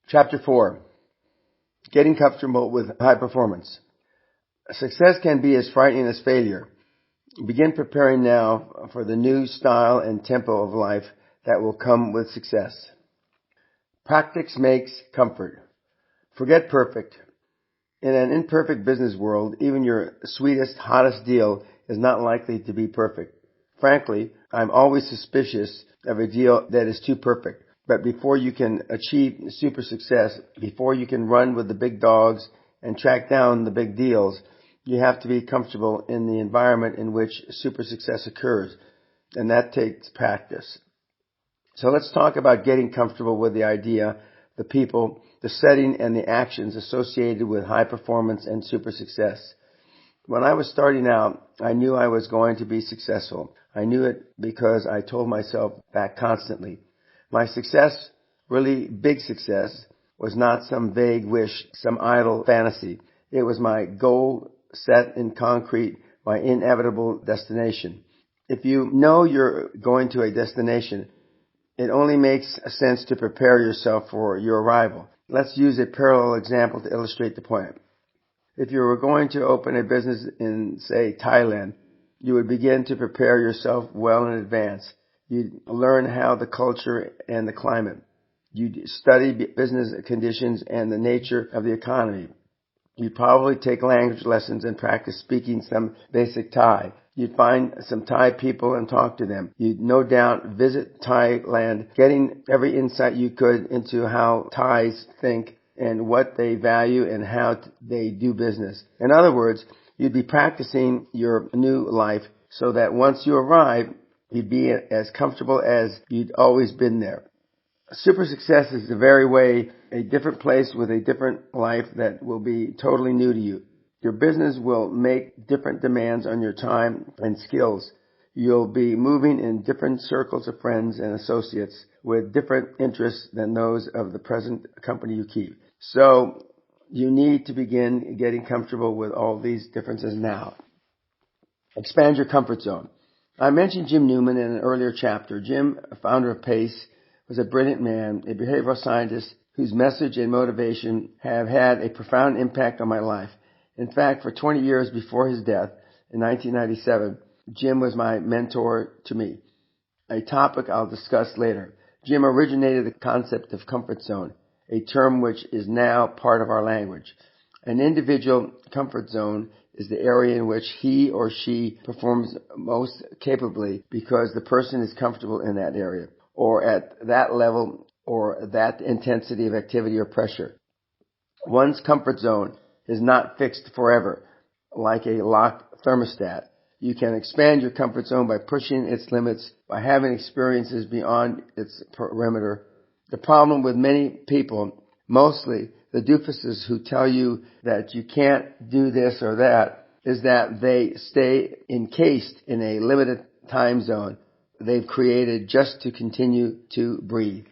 Chapter 4. Getting comfortable with high performance. Success can be as frightening as failure. Begin preparing now for the new style and tempo of life that will come with success. Practice makes comfort. Forget perfect. In an imperfect business world, even your sweetest, hottest deal is not likely to be perfect. Frankly, I'm always suspicious of a deal that is too perfect. But before you can achieve super success, before you can run with the big dogs and track down the big deals, you have to be comfortable in the environment in which super success occurs. And that takes practice. So let's talk about getting comfortable with the idea, the people, the setting, and the actions associated with high performance and super success. When I was starting out, I knew I was going to be successful. I knew it because I told myself that constantly. My success, really big success, was not some vague wish, some idle fantasy. It was my goal set in concrete, my inevitable destination. If you know you're going to a destination, it only makes sense to prepare yourself for your arrival. Let's use a parallel example to illustrate the point. If you were going to open a business in, say, Thailand, you would begin to prepare yourself well in advance. You'd learn how the culture and the climate. You'd study business conditions and the nature of the economy. You'd probably take language lessons and practice speaking some basic Thai. You'd find some Thai people and talk to them. You'd no doubt visit Thailand, getting every insight you could into how Thais think and what they value and how they do business. In other words, you'd be practicing your new life so that once you arrive, you'd be as comfortable as you'd always been there. Super success is the very way, a different place with a different life that will be totally new to you. Your business will make different demands on your time and skills. You'll be moving in different circles of friends and associates with different interests than those of the present company you keep. So you need to begin getting comfortable with all these differences now. Expand your comfort zone. I mentioned Jim Newman in an earlier chapter. Jim, founder of PACE, was a brilliant man, a behavioral scientist whose message and motivation have had a profound impact on my life. In fact, for 20 years before his death in 1997, Jim was my mentor to me, a topic I'll discuss later. Jim originated the concept of comfort zone, a term which is now part of our language. An individual comfort zone is the area in which he or she performs most capably because the person is comfortable in that area, or at that level, or that intensity of activity or pressure. One's comfort zone is not fixed forever, like a locked thermostat. You can expand your comfort zone by pushing its limits, by having experiences beyond its perimeter. The problem with many people, mostly the doofuses who tell you that you can't do this or that, is that they stay encased in a limited time zone they've created just to continue to breathe.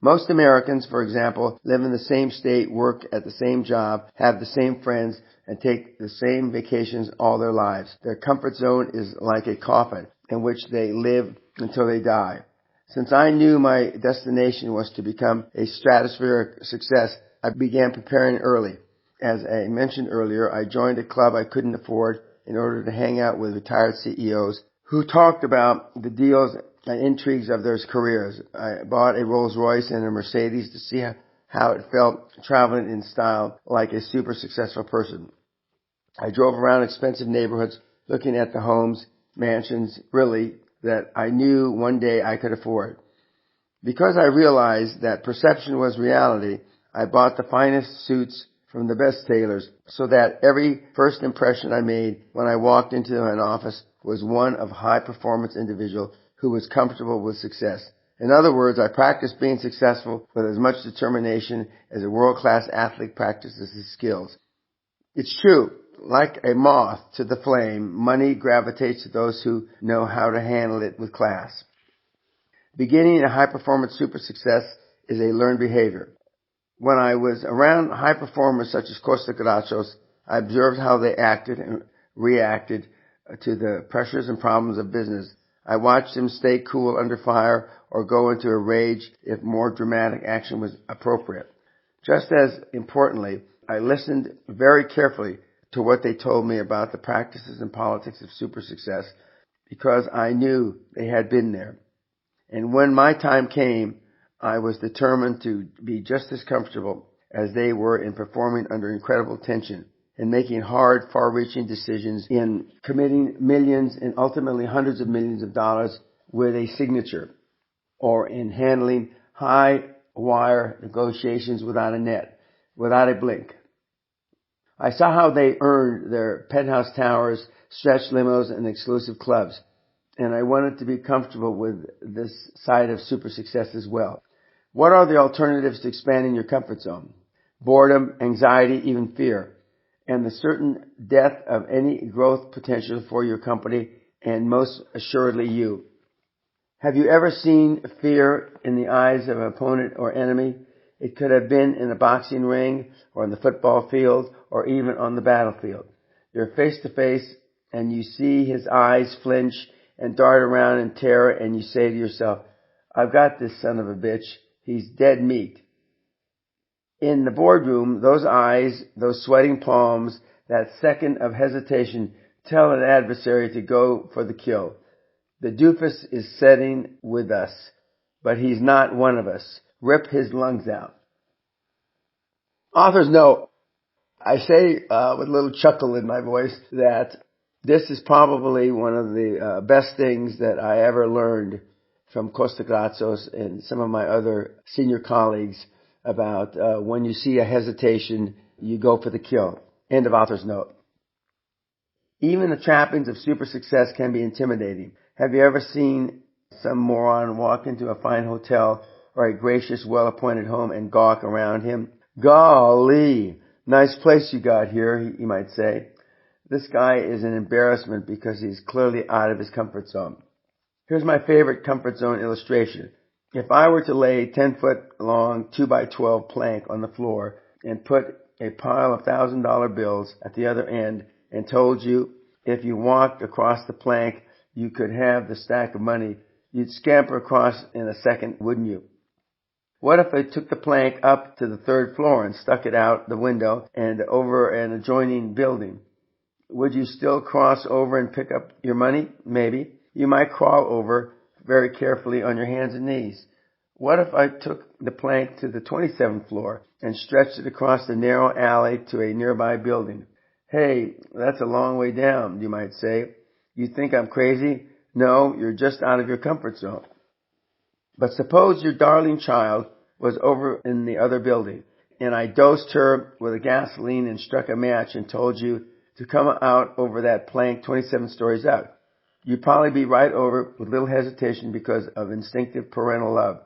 Most Americans, for example, live in the same state, work at the same job, have the same friends, and take the same vacations all their lives. Their comfort zone is like a coffin in which they live until they die. Since I knew my destination was to become a stratospheric success, I began preparing early. As I mentioned earlier, I joined a club I couldn't afford in order to hang out with retired CEOs who talked about the deals and intrigues of their careers. I bought a Rolls Royce and a Mercedes to see how it felt traveling in style like a super successful person. I drove around expensive neighborhoods looking at the homes, mansions, really, that I knew one day I could afford. Because I realized that perception was reality, I bought the finest suits from the best tailors so that every first impression I made when I walked into an office was one of high performance individual who was comfortable with success. In other words, I practiced being successful with as much determination as a world-class athlete practices his skills. It's true, like a moth to the flame, money gravitates to those who know how to handle it with class. Beginning a high-performance super success is a learned behavior. When I was around high performers such as Costa Gauchos, I observed how they acted and reacted to the pressures and problems of business. I watched them stay cool under fire or go into a rage if more dramatic action was appropriate. Just as importantly, I listened very carefully to what they told me about the practices and politics of super success because I knew they had been there. And when my time came, I was determined to be just as comfortable as they were in performing under incredible tension, in making hard, far-reaching decisions, in committing millions and ultimately hundreds of millions of dollars with a signature, or in handling high-wire negotiations without a net, without a blink. I saw how they earned their penthouse towers, stretch limos, and exclusive clubs, and I wanted to be comfortable with this side of super success as well. What are the alternatives to expanding your comfort zone? Boredom, anxiety, even fear, and the certain death of any growth potential for your company and most assuredly you. Have you ever seen fear in the eyes of an opponent or enemy? It could have been in a boxing ring or on the football field or even on the battlefield. You're face to face and you see his eyes flinch and dart around in terror and you say to yourself, I've got this son of a bitch. He's dead meat. In the boardroom, those eyes, those sweating palms, that second of hesitation tell an adversary to go for the kill. The doofus is setting with us, but he's not one of us. Rip his lungs out. Author's note. I say with a little chuckle in my voice that this is probably one of the best things that I ever learned from Costa Gratsos and some of my other senior colleagues about when you see a hesitation, you go for the kill. End of author's note. Even the trappings of super success can be intimidating. Have you ever seen some moron walk into a fine hotel or a gracious, well-appointed home and gawk around him? Golly, nice place you got here, he might say. This guy is an embarrassment because he's clearly out of his comfort zone. Here's my favorite comfort zone illustration. If I were to lay a 10-foot long 2x12 plank on the floor and put a pile of $1,000 bills at the other end and told you if you walked across the plank you could have the stack of money, you'd scamper across in a second, wouldn't you? What if I took the plank up to the 3rd floor and stuck it out the window and over an adjoining building? Would you still cross over and pick up your money? Maybe. You might crawl over very carefully on your hands and knees. What if I took the plank to the 27th floor and stretched it across the narrow alley to a nearby building? Hey, that's a long way down, you might say. You think I'm crazy? No, you're just out of your comfort zone. But suppose your darling child was over in the other building, and I dosed her with a gasoline and struck a match and told you to come out over that plank 27 stories up. You'd probably be right over with little hesitation because of instinctive parental love.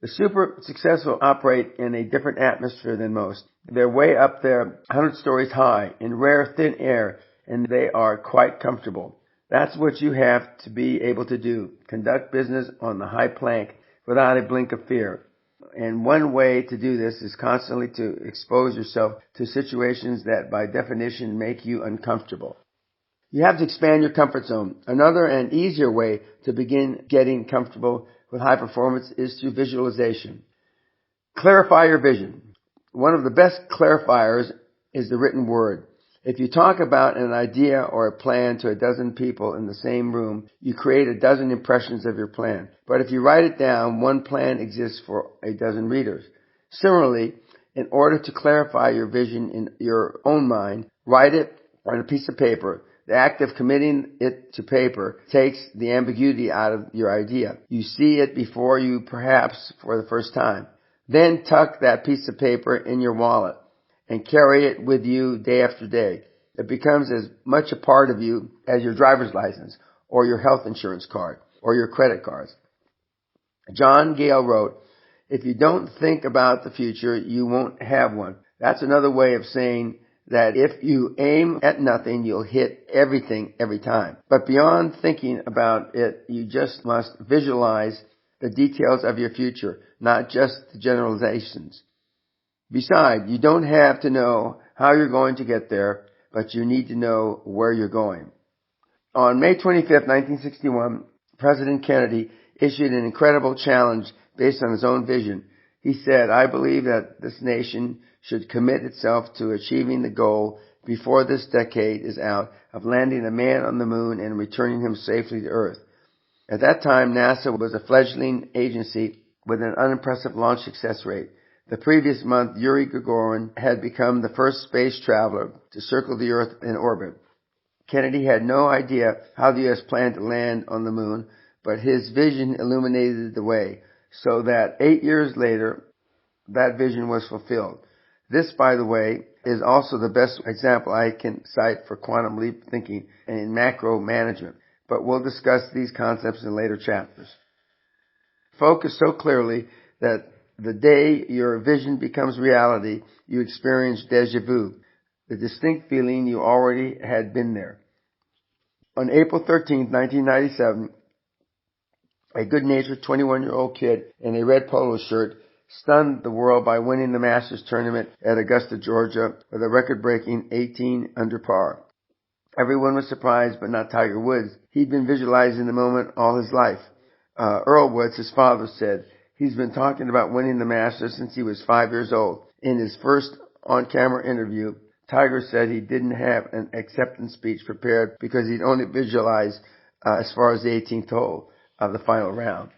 The super successful operate in a different atmosphere than most. They're way up there, 100 stories high, in rare thin air, and they are quite comfortable. That's what you have to be able to do. Conduct business on the high plank without a blink of fear. And one way to do this is constantly to expose yourself to situations that by definition make you uncomfortable. You have to expand your comfort zone. Another and easier way to begin getting comfortable with high performance is through visualization. Clarify your vision. One of the best clarifiers is the written word. If you talk about an idea or a plan to a dozen people in the same room, you create a dozen impressions of your plan. But if you write it down, one plan exists for a dozen readers. Similarly, in order to clarify your vision in your own mind, write it on a piece of paper. The act of committing it to paper takes the ambiguity out of your idea. You see it before you, perhaps for the first time. Then tuck that piece of paper in your wallet and carry it with you day after day. It becomes as much a part of you as your driver's license or your health insurance card or your credit cards. John Gale wrote, if you don't think about the future, you won't have one. That's another way of saying that if you aim at nothing, you'll hit everything every time. But beyond thinking about it, you just must visualize the details of your future, not just the generalizations. Besides, you don't have to know how you're going to get there, but you need to know where you're going. On May 25, 1961, President Kennedy issued an incredible challenge based on his own vision. He said, "I believe that this nation should commit itself to achieving the goal before this decade is out of landing a man on the moon and returning him safely to Earth." At that time, NASA was a fledgling agency with an unimpressive launch success rate. The previous month, Yuri Gagarin had become the first space traveler to circle the Earth in orbit. Kennedy had no idea how the U.S. planned to land on the moon, but his vision illuminated the way, so that 8 years later, that vision was fulfilled. This, by the way, is also the best example I can cite for quantum leap thinking in macro management, but we'll discuss these concepts in later chapters. Focus so clearly that the day your vision becomes reality, you experience déjà vu, the distinct feeling you already had been there. On April 13, 1997, a good-natured 21-year-old kid in a red polo shirt stunned the world by winning the Masters tournament at Augusta, Georgia, with a record-breaking 18 under par. Everyone was surprised, but not Tiger Woods. He'd been visualizing the moment all his life. Earl Woods, his father, said, "He's been talking about winning the Masters since he was 5 years old." In his first on-camera interview, Tiger said he didn't have an acceptance speech prepared because he'd only visualized as far as the 18th hole of the final round.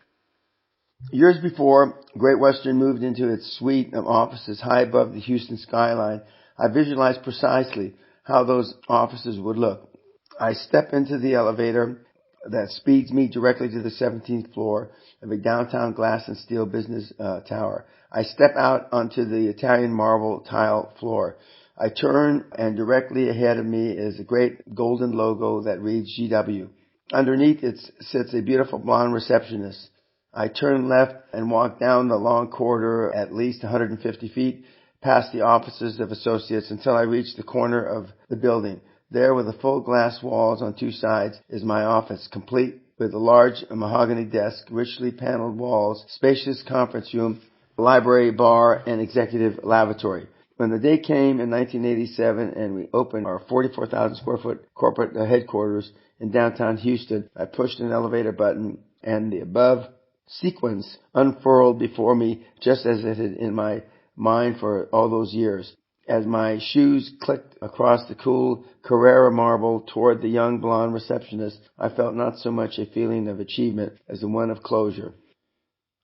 Years before Great Western moved into its suite of offices high above the Houston skyline, I visualized precisely how those offices would look. I step into the elevator that speeds me directly to the 17th floor of a downtown glass and steel business tower. I step out onto the Italian marble tile floor. I turn, and directly ahead of me is a great golden logo that reads GW. Underneath it sits a beautiful blonde receptionist. I turn left and walk down the long corridor at least 150 feet past the offices of associates until I reach the corner of the building. There, with the full glass walls on two sides, is my office, complete with a large mahogany desk, richly paneled walls, spacious conference room, library, bar, and executive lavatory. When the day came in 1987 and we opened our 44,000 square foot corporate headquarters in downtown Houston, I pushed an elevator button and the above sequence unfurled before me just as it had in my mind for all those years. As my shoes clicked across the cool Carrara marble toward the young blonde receptionist, I felt not so much a feeling of achievement as the one of closure,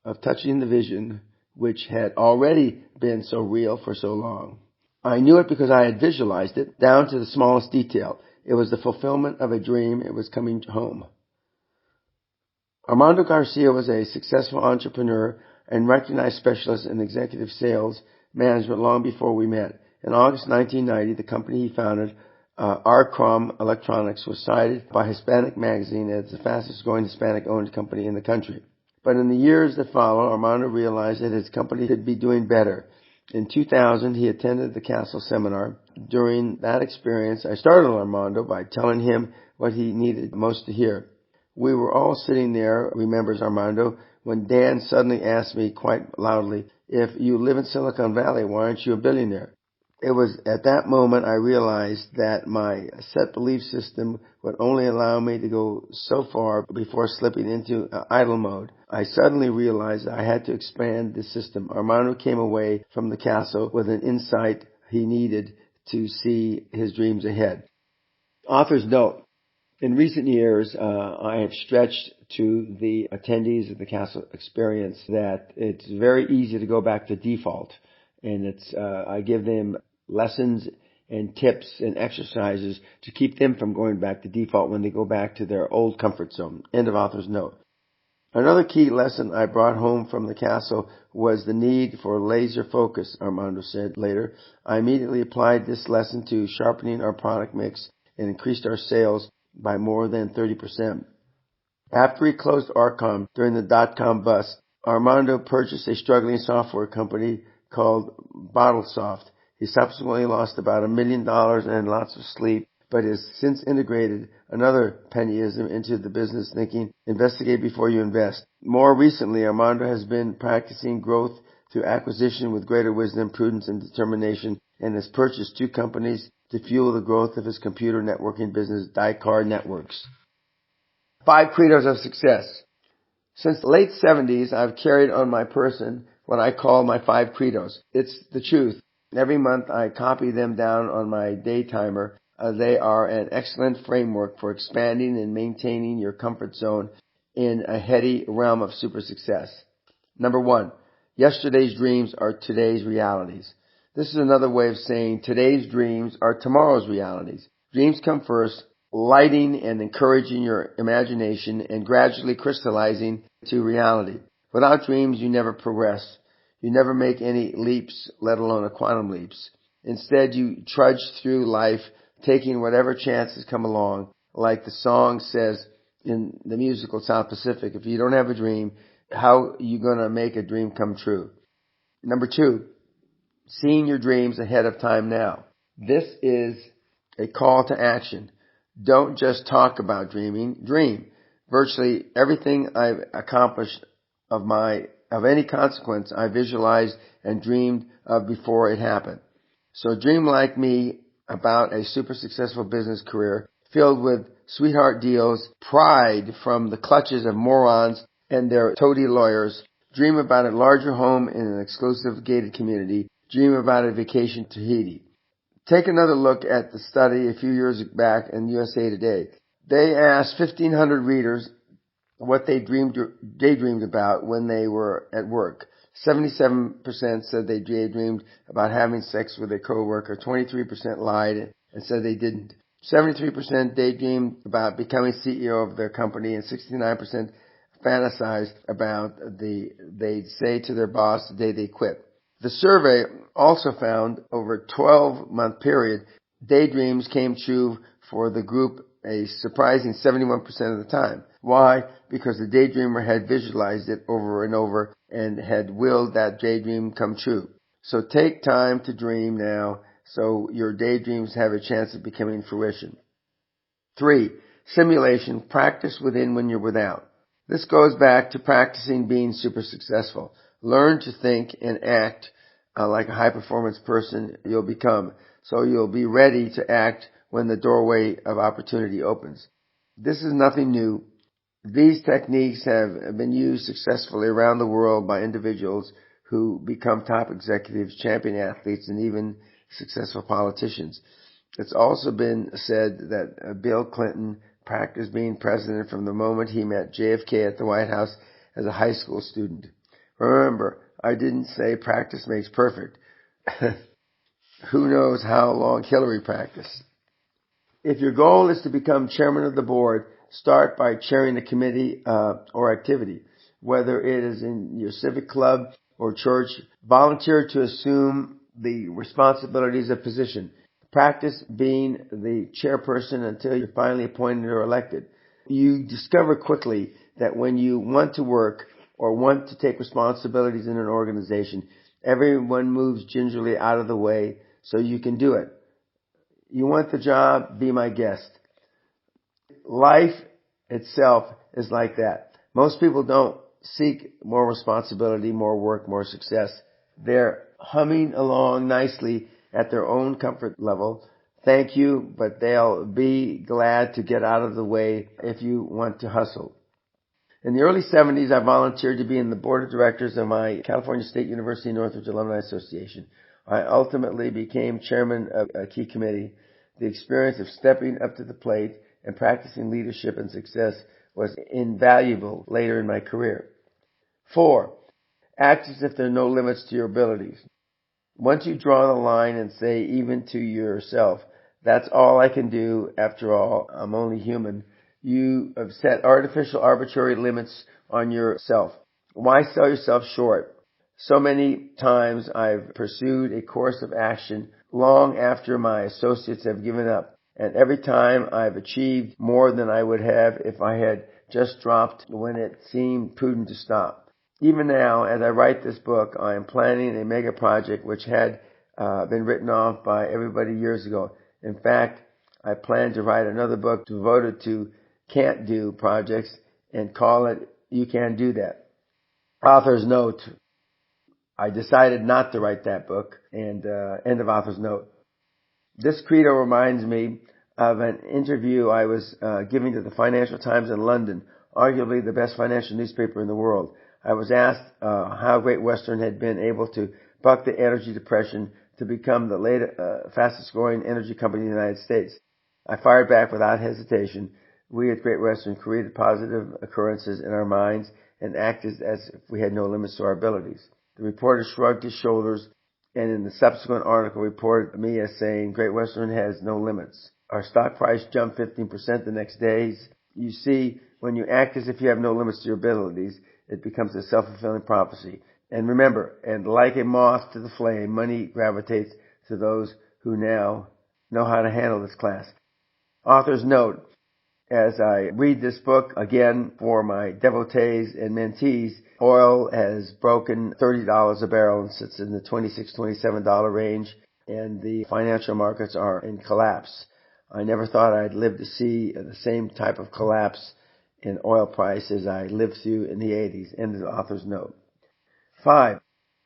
of touching the vision which had already been so real for so long. I knew it because I had visualized it down to the smallest detail. It was the fulfillment of a dream. It was coming home. Armando Garcia was a successful entrepreneur and recognized specialist in executive sales management long before we met. In August 1990, the company he founded, Arcrom Electronics, was cited by Hispanic Magazine as the fastest growing Hispanic-owned company in the country. But in the years that followed, Armando realized that his company could be doing better. In 2000, he attended the Castle Seminar. During that experience, I started Armando by telling him what he needed most to hear. We were all sitting there, remembers Armando, when Dan suddenly asked me quite loudly, "If you live in Silicon Valley, why aren't you a billionaire?" It was at that moment I realized that my set belief system would only allow me to go so far before slipping into idle mode. I suddenly realized I had to expand the system. Armando came away from the castle with an insight he needed to see his dreams ahead. Author's note. In recent years, I have stretched to the attendees of the Castle experience that it's very easy to go back to default. And I give them lessons and tips and exercises to keep them from going back to default when they go back to their old comfort zone. End of author's note. Another key lesson I brought home from the Castle was the need for laser focus, Armando said later. I immediately applied this lesson to sharpening our product mix and increased our sales by more than 30%. After he closed Arcom during the dot-com bust, Armando purchased a struggling software company called BottleSoft. He subsequently lost about $1 million and lots of sleep, but has since integrated another pennyism into the business, thinking, investigate before you invest. More recently, Armando has been practicing growth through acquisition with greater wisdom, prudence, and determination, and has purchased 2 companies to fuel the growth of his computer networking business, Dicard Networks. 5 credos of success. Since the late 70s, I've carried on my person what I call my 5 credos. It's the truth. Every month I copy them down on my day timer. They are an excellent framework for expanding and maintaining your comfort zone in a heady realm of super success. Number 1, yesterday's dreams are today's realities. This is another way of saying today's dreams are tomorrow's realities. Dreams come first, lighting and encouraging your imagination and gradually crystallizing to reality. Without dreams, you never progress. You never make any leaps, let alone a quantum leaps. Instead, you trudge through life, taking whatever chances come along. Like the song says in the musical South Pacific, if you don't have a dream, how are you going to make a dream come true? Number 2, seeing your dreams ahead of time now. This is a call to action. Don't just talk about dreaming, dream. Virtually everything I've accomplished of any consequence I visualized and dreamed of before it happened. So dream like me about a super successful business career filled with sweetheart deals, pride from the clutches of morons and their toady lawyers. Dream about a larger home in an exclusive gated community. Dream about a vacation to Tahiti. Take another look at the study a few years back in USA Today. They asked 1,500 readers what they daydreamed about when they were at work. 77% said they daydreamed about having sex with a coworker. 23% lied and said they didn't. 73% daydreamed about becoming CEO of their company, and 69% fantasized about they'd say to their boss the day they quit. The survey also found over a 12-month period, daydreams came true for the group a surprising 71% of the time. Why? Because the daydreamer had visualized it over and over and had willed that daydream come true. So take time to dream now so your daydreams have a chance of becoming fruition. 3, simulation, practice within when you're without. This goes back to practicing being super successful. Learn to think and act like a high-performance person you'll become, so you'll be ready to act when the doorway of opportunity opens. This is nothing new. These techniques have been used successfully around the world by individuals who become top executives, champion athletes, and even successful politicians. It's also been said that Bill Clinton practiced being president from the moment he met JFK at the White House as a high school student. Remember, I didn't say practice makes perfect. Who knows how long Hillary practiced? If your goal is to become chairman of the board, start by chairing a committee or activity. Whether it is in your civic club or church, volunteer to assume the responsibilities of position. Practice being the chairperson until you're finally appointed or elected. You discover quickly that when you want to work or want to take responsibilities in an organization, everyone moves gingerly out of the way so you can do it. You want the job? Be my guest. Life itself is like that. Most people don't seek more responsibility, more work, more success. They're humming along nicely at their own comfort level. Thank you, but they'll be glad to get out of the way if you want to hustle. In the early 70s, I volunteered to be in the board of directors of my California State University Northridge Alumni Association. I ultimately became chairman of a key committee. The experience of stepping up to the plate and practicing leadership and success was invaluable later in my career. 4, act as if there are no limits to your abilities. Once you draw the line and say, even to yourself, that's all I can do, after all, I'm only human, you have set artificial, arbitrary limits on yourself. Why sell yourself short? So many times I've pursued a course of action long after my associates have given up, and every time I've achieved more than I would have if I had just dropped when it seemed prudent to stop. Even now, as I write this book, I am planning a mega project which had been written off by everybody years ago. In fact, I plan to write another book devoted to can't do projects and call it You Can Do That. Author's note. I decided not to write that book, and end of author's note. This credo reminds me of an interview I was giving to the Financial Times in London, arguably the best financial newspaper in the world. I was asked how Great Western had been able to buck the energy depression to become the fastest growing energy company in the United States. I fired back without hesitation. We at Great Western created positive occurrences in our minds and acted as if we had no limits to our abilities. The reporter shrugged his shoulders and in the subsequent article reported me as saying, Great Western has no limits. Our stock price jumped 15% the next day. You see, when you act as if you have no limits to your abilities, it becomes a self-fulfilling prophecy. And remember, and like a moth to the flame, money gravitates to those who now know how to handle this class. Author's note, as I read this book again for my devotees and mentees, oil has broken $30 a barrel and sits in the $26, $27 range, and the financial markets are in collapse. I never thought I'd live to see the same type of collapse in oil price as I lived through in the 80s. End of the author's note. 5.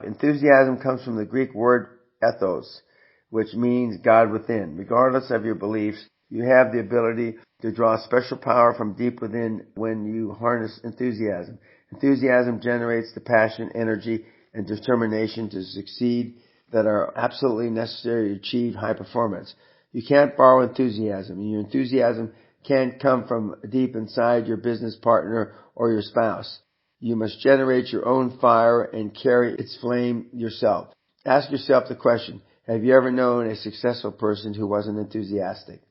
Enthusiasm comes from the Greek word ethos, which means God within. Regardless of your beliefs, you have the ability to draw special power from deep within when you harness enthusiasm. Enthusiasm generates the passion, energy, and determination to succeed that are absolutely necessary to achieve high performance. You can't borrow enthusiasm, and your enthusiasm can't come from deep inside your business partner or your spouse. You must generate your own fire and carry its flame yourself. Ask yourself the question, have you ever known a successful person who wasn't enthusiastic?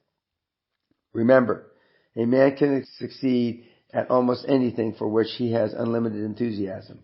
Remember, a man can succeed at almost anything for which he has unlimited enthusiasm.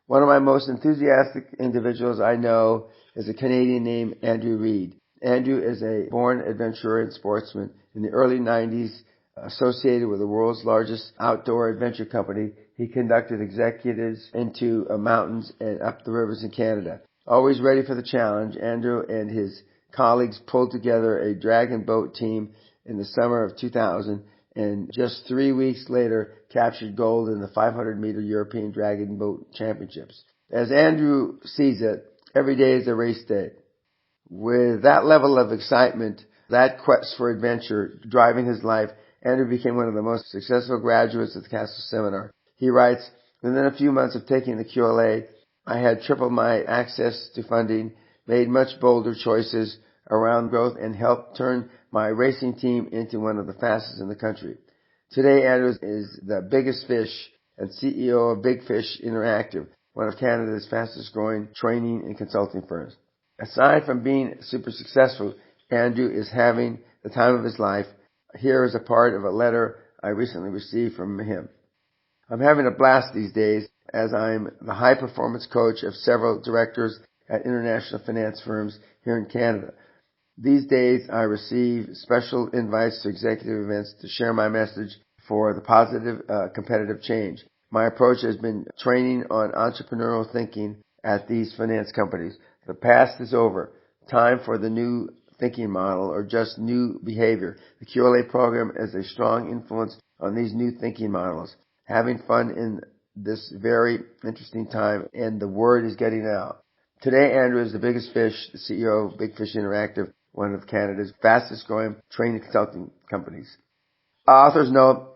One of my most enthusiastic individuals I know is a Canadian named Andrew Reid. Andrew is a born adventurer and sportsman. In the early 90s, associated with the world's largest outdoor adventure company, he conducted executives into mountains and up the rivers in Canada. Always ready for the challenge, Andrew and his colleagues pulled together a dragon boat team in the summer of 2000 and just 3 weeks later captured gold in the 500-meter European Dragon Boat Championships. As Andrew sees it, every day is a race day. With that level of excitement, that quest for adventure driving his life, Andrew became one of the most successful graduates of the Castle Seminar. He writes, within a few months of taking the QLA, I had tripled my access to funding, made much bolder choices around growth, and helped turn my racing team into one of the fastest in the country. Today, Andrew is the biggest fish and CEO of Big Fish Interactive, one of Canada's fastest growing training and consulting firms. Aside from being super successful, Andrew is having the time of his life. Here is a part of a letter I recently received from him. I'm having a blast these days as I'm the high performance coach of several directors at international finance firms here in Canada. These days I receive special invites to executive events to share my message for the positive competitive change. My approach has been training on entrepreneurial thinking at these finance companies. The past is over. Time for the new thinking model or just new behavior. The QLA program is a strong influence on these new thinking models. Having fun in this very interesting time, and the word is getting out. Today, Andrew is the biggest fish, the CEO of Big Fish Interactive, one of Canada's fastest growing training consulting companies. Author's note,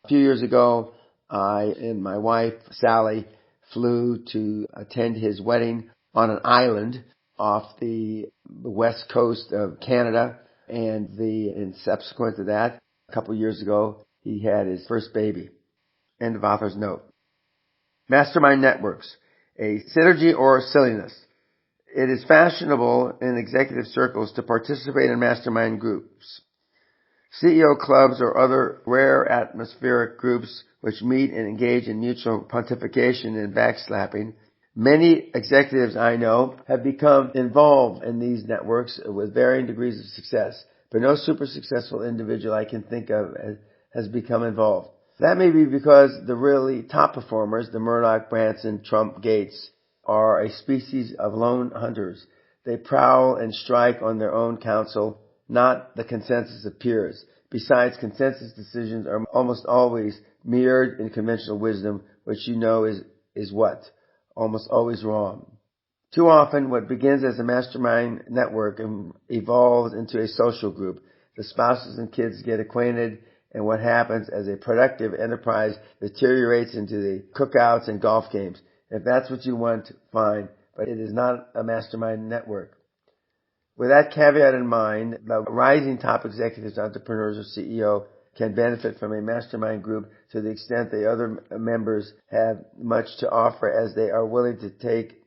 a few years ago, I and my wife, Sally, flew to attend his wedding on an island off the west coast of Canada, and subsequent to that, a couple of years ago, he had his first baby. End of author's note. Mastermind networks, a synergy or silliness. It is fashionable in executive circles to participate in mastermind groups. CEO clubs or other rare atmospheric groups which meet and engage in mutual pontification and backslapping. Many executives I know have become involved in these networks with varying degrees of success, but no super successful individual I can think of has become involved. That may be because the really top performers, the Murdoch, Branson, Trump, Gates, are a species of lone hunters. They prowl and strike on their own counsel, not the consensus of peers. Besides, consensus decisions are almost always mirrored in conventional wisdom, which you know is what? Almost always wrong. Too often, what begins as a mastermind network evolves into a social group. The spouses and kids get acquainted, and what happens as a productive enterprise deteriorates into the cookouts and golf games. If that's what you want, fine, but it is not a mastermind network. With that caveat in mind, the rising top executives, entrepreneurs, or CEO can benefit from a mastermind group to the extent the other members have much to offer as they are willing to take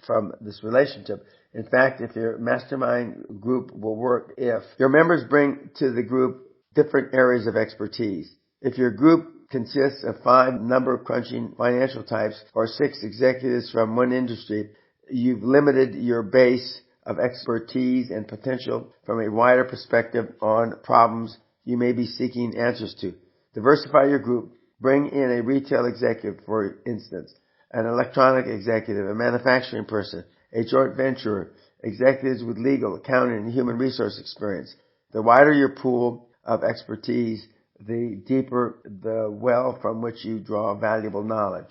from this relationship. In fact, if your mastermind group will work if your members bring to the group different areas of expertise. If your group consists of 5 number-crunching financial types or 6 executives from one industry, you've limited your base of expertise and potential from a wider perspective on problems you may be seeking answers to. Diversify your group. Bring in a retail executive, for instance, an electronic executive, a manufacturing person, a joint venturer, executives with legal, accounting, and human resource experience. The wider your pool of expertise, the deeper the well from which you draw valuable knowledge.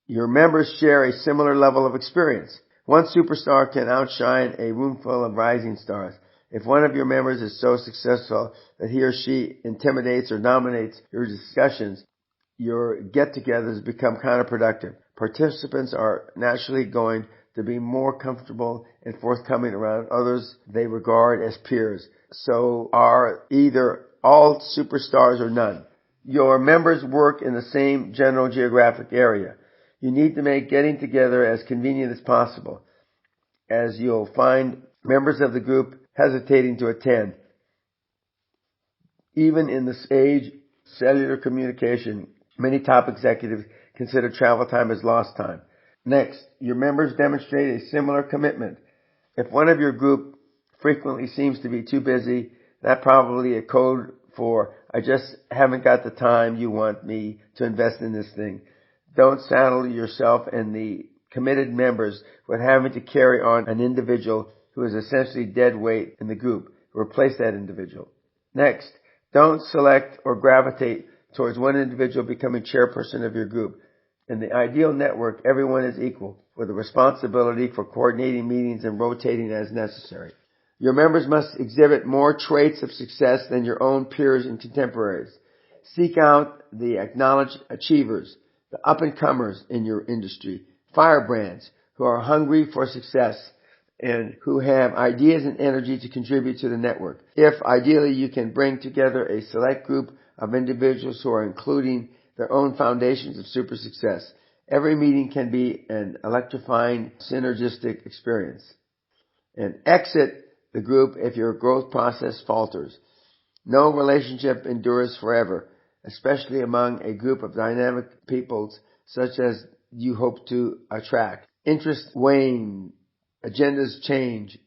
Your members share a similar level of experience. One superstar can outshine a room full of rising stars. If one of your members is so successful that he or she intimidates or dominates your discussions, your get-togethers become counterproductive. Participants are naturally going to be more comfortable and forthcoming around others they regard as peers. So are either all superstars or none. Your members work in the same general geographic area. You need to make getting together as convenient as possible, as you'll find members of the group hesitating to attend. Even in this age of cellular communication, many top executives consider travel time as lost time. Next, your members demonstrate a similar commitment. If one of your group frequently seems to be too busy, that's probably a code for, I just haven't got the time you want me to invest in this thing. Don't saddle yourself and the committed members with having to carry on an individual who is essentially dead weight in the group. Replace that individual. Next, don't select or gravitate towards one individual becoming chairperson of your group. In the ideal network, everyone is equal, with a responsibility for coordinating meetings and rotating as necessary. Your members must exhibit more traits of success than your own peers and contemporaries. Seek out the acknowledged achievers, the up-and-comers in your industry, firebrands who are hungry for success and who have ideas and energy to contribute to the network. If ideally you can bring together a select group of individuals who are including their own foundations of super success, every meeting can be an electrifying, synergistic experience. And exit the group if your growth process falters. No relationship endures forever, especially among a group of dynamic peoples such as you hope to attract. Interests wane, agendas change.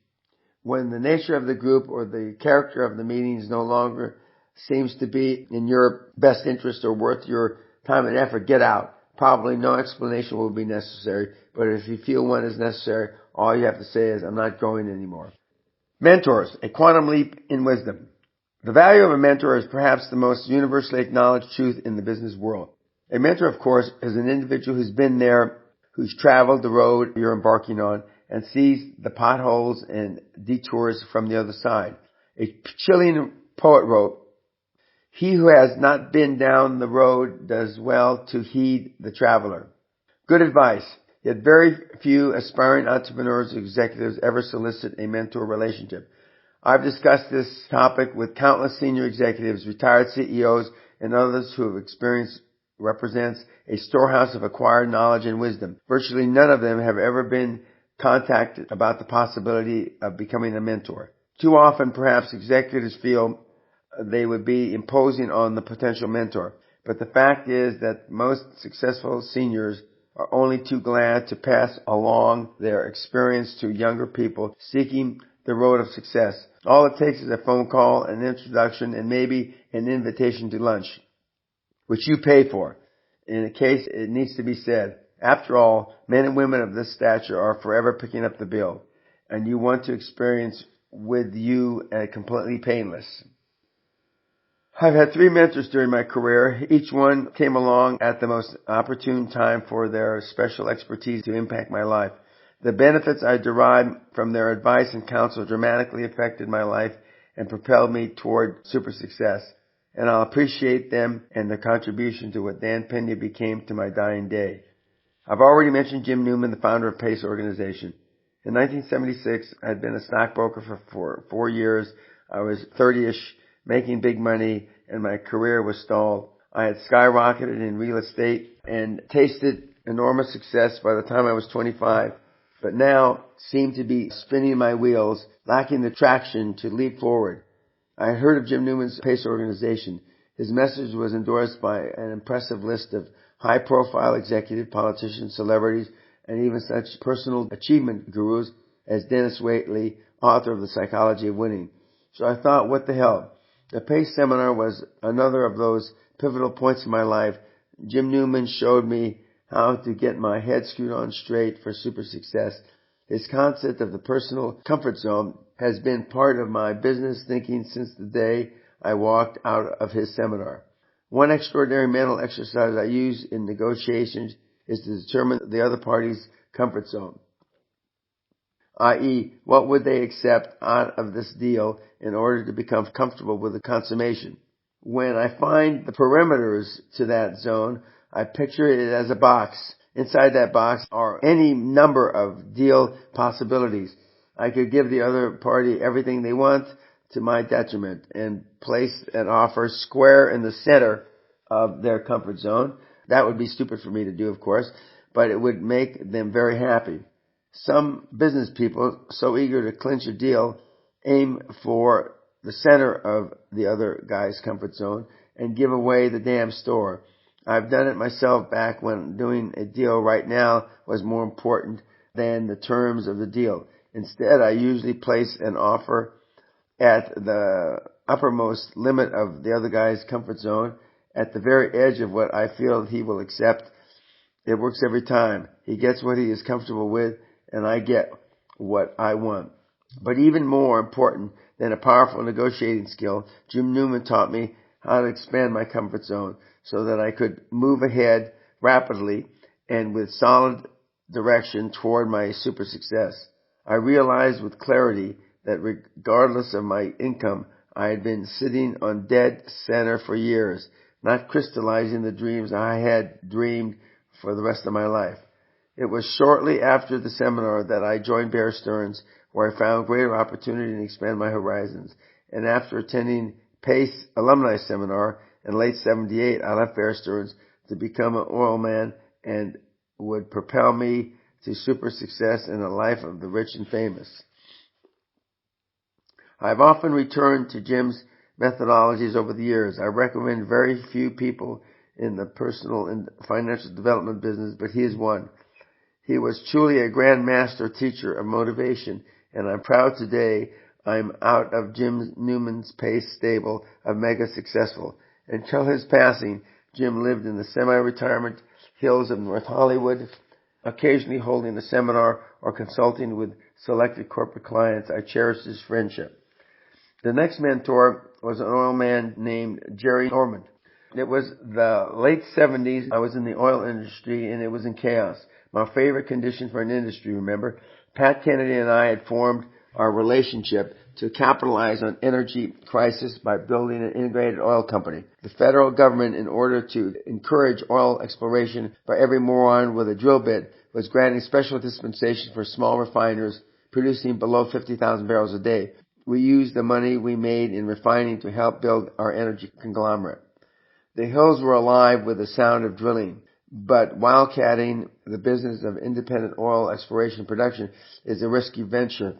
When the nature of the group or the character of the meetings no longer seems to be in your best interest or worth your time and effort, get out. Probably no explanation will be necessary, but if you feel one is necessary, all you have to say is, I'm not going anymore. Mentors, a quantum leap in wisdom. The value of a mentor is perhaps the most universally acknowledged truth in the business world. A mentor, of course, is an individual who's been there, who's traveled the road you're embarking on, and sees the potholes and detours from the other side. A Chilean poet wrote, "He who has not been down the road does well to heed the traveler." Good advice. Yet very few aspiring entrepreneurs or executives ever solicit a mentor relationship. I've discussed this topic with countless senior executives, retired CEOs, and others who have experienced represents a storehouse of acquired knowledge and wisdom. Virtually none of them have ever been contacted about the possibility of becoming a mentor. Too often, perhaps, executives feel they would be imposing on the potential mentor. But the fact is that most successful seniors are only too glad to pass along their experience to younger people seeking the road of success. All it takes is a phone call, an introduction, and maybe an invitation to lunch, which you pay for. In a case, it needs to be said, after all, men and women of this stature are forever picking up the bill, and you want to experience with you completely painless. I've had 3 mentors during my career. Each one came along at the most opportune time for their special expertise to impact my life. The benefits I derived from their advice and counsel dramatically affected my life and propelled me toward super success. and I'll appreciate them and their contribution to what Dan Pena became to my dying day. I've already mentioned Jim Newman, the founder of PACE organization. In 1976, I had been a stockbroker for 4 years. I was 30-ish, making big money, and my career was stalled. I had skyrocketed in real estate and tasted enormous success by the time I was 25, but now seemed to be spinning my wheels, lacking the traction to leap forward. I had heard of Jim Newman's PACE organization. His message was endorsed by an impressive list of high-profile executive, politicians, celebrities, and even such personal achievement gurus as Dennis Waitley, author of The Psychology of Winning. So I thought, what the hell? The PACE seminar was another of those pivotal points in my life. Jim Newman showed me how to get my head screwed on straight for super success. His concept of the personal comfort zone has been part of my business thinking since the day I walked out of his seminar. One extraordinary mental exercise I use in negotiations is to determine the other party's comfort zone, i.e., what would they accept out of this deal in order to become comfortable with the consummation. When I find the perimeters to that zone, I picture it as a box. Inside that box are any number of deal possibilities. I could give the other party everything they want to my detriment and place an offer square in the center of their comfort zone. That would be stupid for me to do, of course, but it would make them very happy. Some business people, so eager to clinch a deal, aim for the center of the other guy's comfort zone and give away the damn store. I've done it myself back when doing a deal right now was more important than the terms of the deal. Instead, I usually place an offer at the uppermost limit of the other guy's comfort zone, at the very edge of what I feel he will accept. It works every time. He gets what he is comfortable with, and I get what I want. But even more important than a powerful negotiating skill, Jim Newman taught me how to expand my comfort zone so that I could move ahead rapidly and with solid direction toward my super success. I realized with clarity that regardless of my income, I had been sitting on dead center for years, not crystallizing the dreams I had dreamed for the rest of my life. It was shortly after the seminar that I joined Bear Stearns, where I found greater opportunity to expand my horizons. And after attending PACE alumni seminar in late 78, I left Bear Stearns to become an oil man and would propel me to super success in a life of the rich and famous. I've often returned to Jim's methodologies over the years. I recommend very few people in the personal and financial development business, but he is one. He was truly a grand master teacher of motivation, and I'm proud today I'm out of Jim Newman's PACE stable of mega successful. Until his passing, Jim lived in the semi-retirement hills of North Hollywood, occasionally holding a seminar or consulting with selected corporate clients. I cherished his friendship. The next mentor was an oil man named Jerry Norman. It was the late 70s. I was in the oil industry and it was in chaos. My favorite condition for an industry, remember? Pat Kennedy and I had formed our relationship to capitalize on energy crisis by building an integrated oil company. The federal government, in order to encourage oil exploration by every moron with a drill bit, was granting special dispensation for small refiners producing below 50,000 barrels a day. We used the money we made in refining to help build our energy conglomerate. The hills were alive with the sound of drilling, but wildcatting, the business of independent oil exploration production, is a risky venture.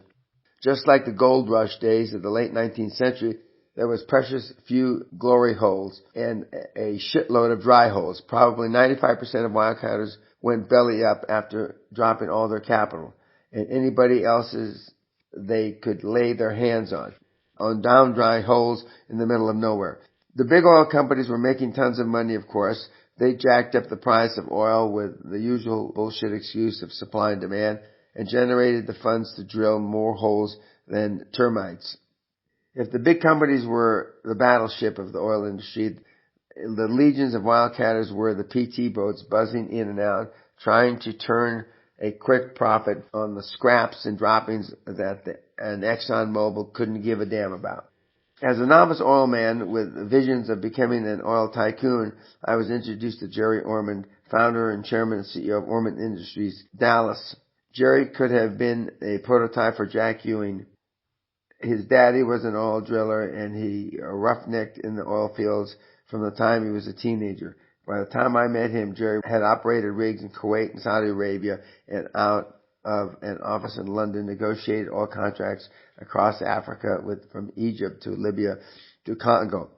Just like the gold rush days of the late 19th century, there was precious few glory holes and a shitload of dry holes. Probably 95% of wildcatters went belly up after dropping all their capital, and anybody else's they could lay their hands on down dry holes in the middle of nowhere. The big oil companies were making tons of money, of course. They jacked up the price of oil with the usual bullshit excuse of supply and demand and generated the funds to drill more holes than termites. If the big companies were the battleship of the oil industry, the legions of wildcatters were the PT boats buzzing in and out, trying to turn a quick profit on the scraps and droppings that an ExxonMobil couldn't give a damn about. As a novice oil man with visions of becoming an oil tycoon, I was introduced to Jerry Orman, founder and chairman and CEO of Orman Industries, Dallas. Jerry could have been a prototype for Jack Ewing. His daddy was an oil driller, and he roughnecked in the oil fields from the time he was a teenager. By the time I met him, Jerry had operated rigs in Kuwait and Saudi Arabia, and out of an office in London, negotiated oil contracts across Africa from Egypt to Libya to Congo.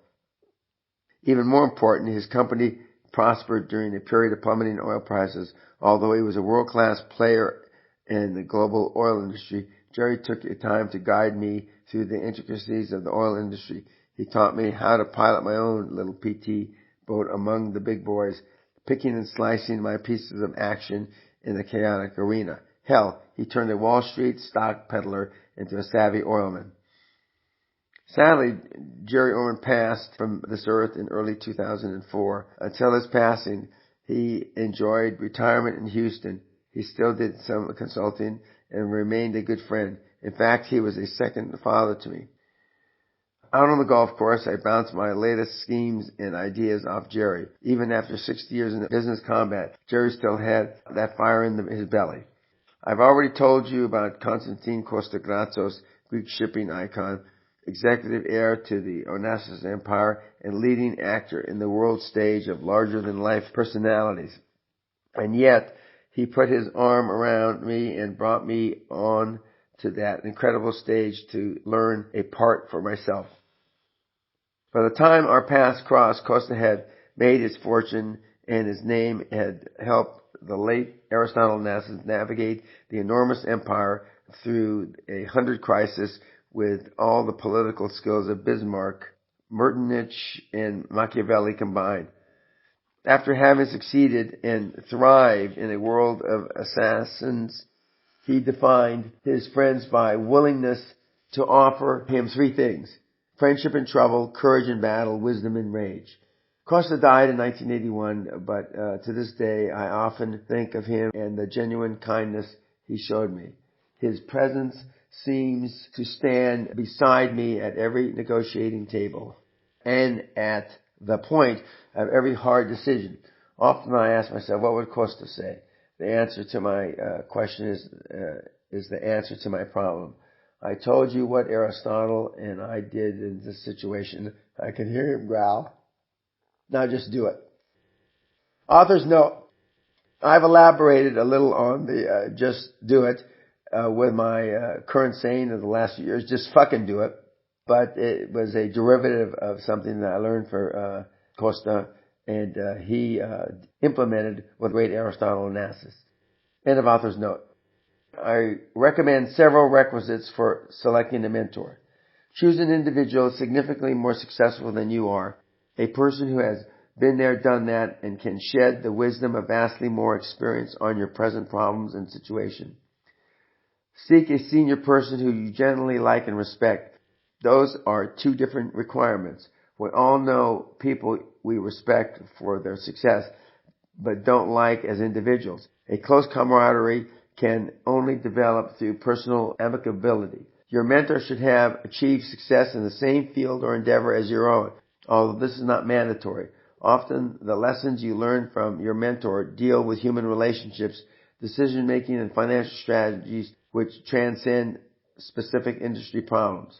Even more important, his company prospered during a period of plummeting oil prices. Although he was a world-class player in the global oil industry, Jerry took the time to guide me through the intricacies of the oil industry. He taught me how to pilot my own little PT boat among the big boys, picking and slicing my pieces of action in the chaotic arena. Hell, he turned a Wall Street stock peddler into a savvy oilman. Sadly, Jerry Orman passed from this earth in early 2004. Until his passing, he enjoyed retirement in Houston. He still did some consulting and remained a good friend. In fact, he was a second father to me. Out on the golf course, I bounced my latest schemes and ideas off Jerry. Even after 60 years in business combat, Jerry still had that fire in his belly. I've already told you about Konstantin Kostagratsos, Greek shipping icon, executive heir to the Onassis Empire, and leading actor in the world stage of larger-than-life personalities. And yet, he put his arm around me and brought me on to that incredible stage to learn a part for myself. By the time our paths crossed, Costa had made his fortune, and his name had helped the late Aristotle Onassis navigate the enormous empire through 100 crises with all the political skills of Bismarck, Metternich, and Machiavelli combined. After having succeeded and thrived in a world of assassins, he defined his friends by willingness to offer him three things: friendship in trouble, courage in battle, wisdom in rage. Costa died in 1981, but to this day I often think of him and the genuine kindness he showed me. His presence seems to stand beside me at every negotiating table and at the point of every hard decision. Often I ask myself, what would Costa say? The answer to my question is the answer to my problem. I told you what Aristotle and I did in this situation. I can hear him growl. Now just do it. Author's note. I've elaborated a little on the just do it with my current saying of the last few years, just fucking do it. But it was a derivative of something that I learned for Costa, and he implemented with great Aristotle Onassis. End of author's note. I recommend several requisites for selecting a mentor. Choose an individual significantly more successful than you are, a person who has been there, done that, and can shed the wisdom of vastly more experience on your present problems and situation. Seek a senior person who you genuinely like and respect. Those are two different requirements. We all know people we respect for their success, but don't like as individuals. A close camaraderie can only develop through personal amicability. Your mentor should have achieved success in the same field or endeavor as your own, although this is not mandatory. Often, the lessons you learn from your mentor deal with human relationships, decision-making, and financial strategies which transcend specific industry problems.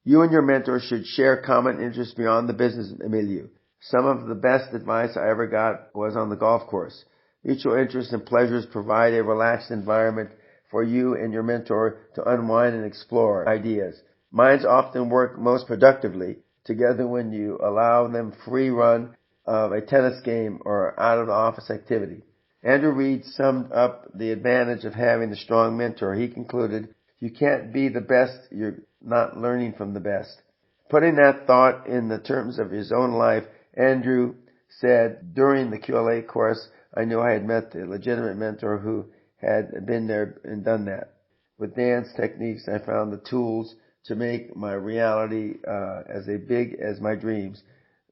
You and your mentor should share common interests beyond the business milieu. Some of the best advice I ever got was on the golf course. Mutual interests and pleasures provide a relaxed environment for you and your mentor to unwind and explore ideas. Minds often work most productively together when you allow them free run of a tennis game or out-of-the-office activity. Andrew Reed summed up the advantage of having a strong mentor. He concluded, you can't be the best, you're not learning from the best. Putting that thought in the terms of his own life, Andrew said, during the QLA course, I knew I had met the legitimate mentor who had been there and done that. With dance techniques, I found the tools to make my reality as big as my dreams.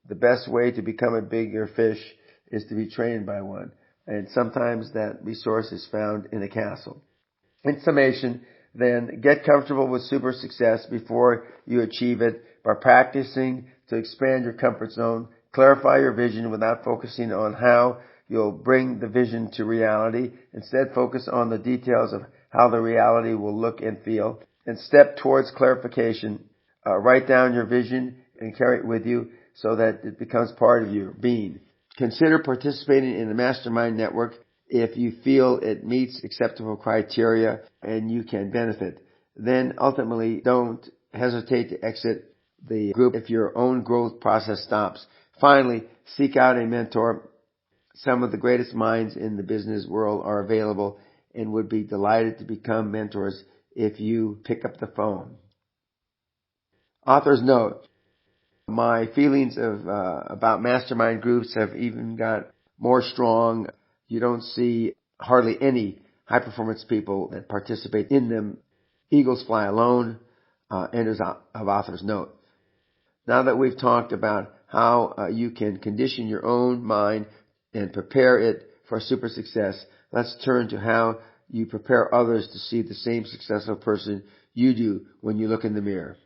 The best way to become a bigger fish is to be trained by one, and sometimes that resource is found in a castle. In summation, then, get comfortable with super success before you achieve it, by practicing to expand your comfort zone, clarify your vision without focusing on how you'll bring the vision to reality. Instead, focus on the details of how the reality will look and feel, and step towards clarification. Write down your vision and carry it with you so that it becomes part of your being. Consider participating in the Mastermind Network if you feel it meets acceptable criteria and you can benefit. Then ultimately, don't hesitate to exit the group if your own growth process stops. Finally, seek out a mentor. Some of the greatest minds in the business world are available and would be delighted to become mentors if you pick up the phone. Author's note. My feelings about mastermind groups have even got more strong. You don't see hardly any high-performance people that participate in them. Eagles fly alone. End of author's note. Now that we've talked about how you can condition your own mind and prepare it for super success, let's turn to how you prepare others to see the same successful person you do when you look in the mirror.